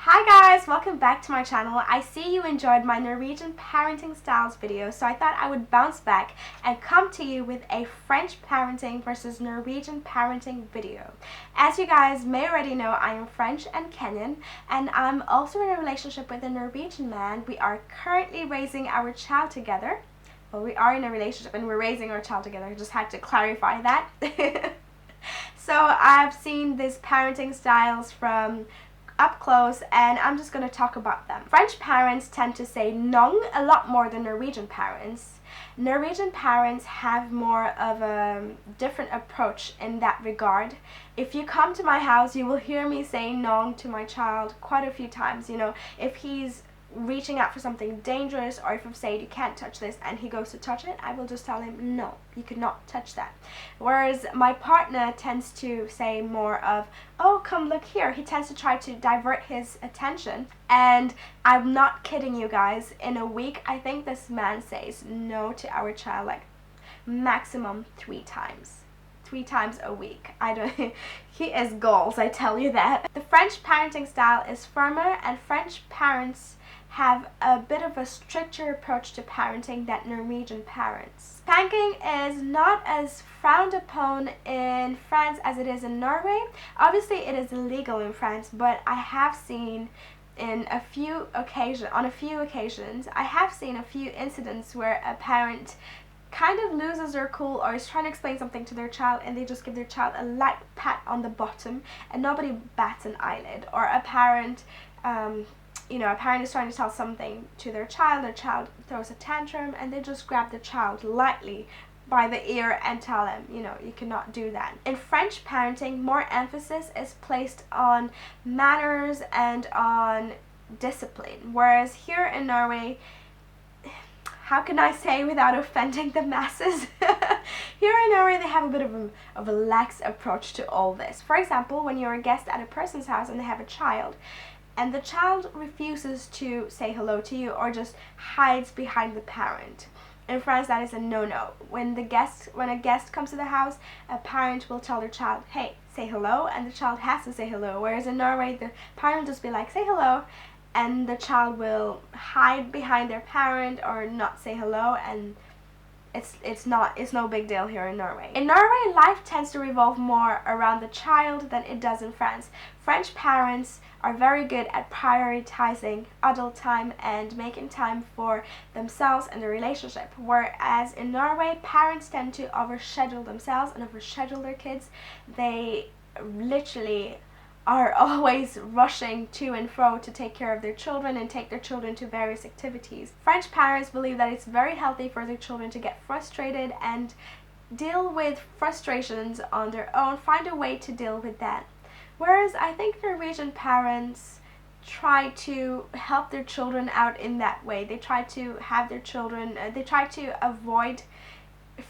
Hi guys, welcome back to my channel. I see you enjoyed my Norwegian parenting styles video, so I thought I would bounce back and come to you with a French parenting versus Norwegian parenting video. As you guys may already know, I am French and Kenyan, and I'm also in a relationship with a Norwegian man. We are currently raising our child together. Well, we are in a relationship and we're raising our child together. I just had to clarify that. So I've seen these parenting styles from up close, and I'm just going to talk about them. French parents tend to say non a lot more than Norwegian parents. Norwegian parents have more of a different approach in that regard. If you come to my house, you will hear me say non to my child quite a few times. You know, if he's reaching out for something dangerous, or if I've said you can't touch this and he goes to touch it, I will just tell him no, you cannot touch that. Whereas my partner tends to say more of, oh, come look here. He tends to try to divert his attention, and I'm not kidding you guys, in a week I think this man says no to our child like maximum 3 times. 3 times a week. I don't he is goals, I tell you that. The French parenting style is firmer, and French parents have a bit of a stricter approach to parenting than Norwegian parents. Spanking is not as frowned upon in France as it is in Norway. Obviously it is illegal in France, but I have seen on a few occasions, I have seen a few incidents where a parent kind of loses their cool or is trying to explain something to their child, and they just give their child a light pat on the bottom and nobody bats an eyelid. Or a parent a parent is trying to tell something to their child throws a tantrum, and they just grab the child lightly by the ear and tell them, you cannot do that. In French parenting, more emphasis is placed on manners and on discipline, whereas here in Norway, how can I say without offending the masses? Here in Norway, they have a bit of a lax approach to all this. For example, when you're a guest at a person's house and they have a child, and the child refuses to say hello to you or just hides behind the parent. In France, that is a no-no. When a guest comes to the house, a parent will tell their child, hey, say hello, and the child has to say hello. Whereas in Norway, the parent will just be like, say hello, and the child will hide behind their parent or not say hello, and it's no big deal here in Norway. In Norway, life tends to revolve more around the child than it does in France. French parents are very good at prioritizing adult time and making time for themselves and their relationship, whereas in Norway, parents tend to overschedule themselves and overschedule their kids. They literally are always rushing to and fro to take care of their children and take their children to various activities. French parents believe that it's very healthy for their children to get frustrated and deal with frustrations on their own, find a way to deal with that. Whereas I think Norwegian parents try to help their children out in that way. They try to have their children, they try to avoid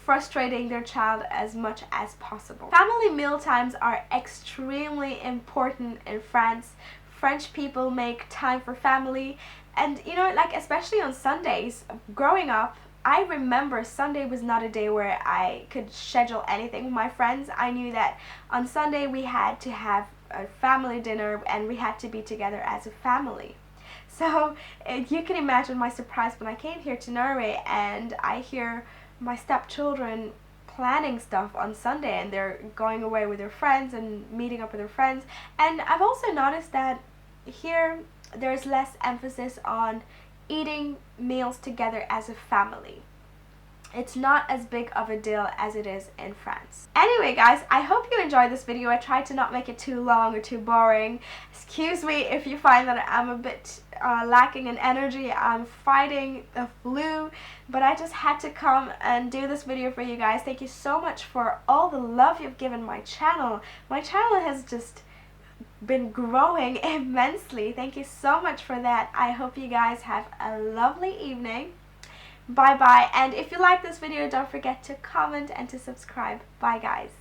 frustrating their child as much as possible. Family meal times are extremely important in France. French people make time for family, and like especially on Sundays. Growing up, I remember Sunday was not a day where I could schedule anything with my friends. I knew that on Sunday we had to have a family dinner and we had to be together as a family. So you can imagine my surprise when I came here to Norway and I hear my stepchildren planning stuff on Sunday, and they're going away with their friends and meeting up with their friends. And I've also noticed that here there's less emphasis on eating meals together as a family. It's not as big of a deal as it is in France. Anyway guys, I hope you enjoyed this video. I tried to not make it too long or too boring. Excuse me if you find that I'm a bit lacking in energy. I'm fighting the flu, but I just had to come and do this video for you guys. Thank you so much for all the love you've given my channel. My channel has just been growing immensely. Thank you so much for that. I hope you guys have a lovely evening. Bye bye, and if you like this video, don't forget to comment and to subscribe. Bye guys.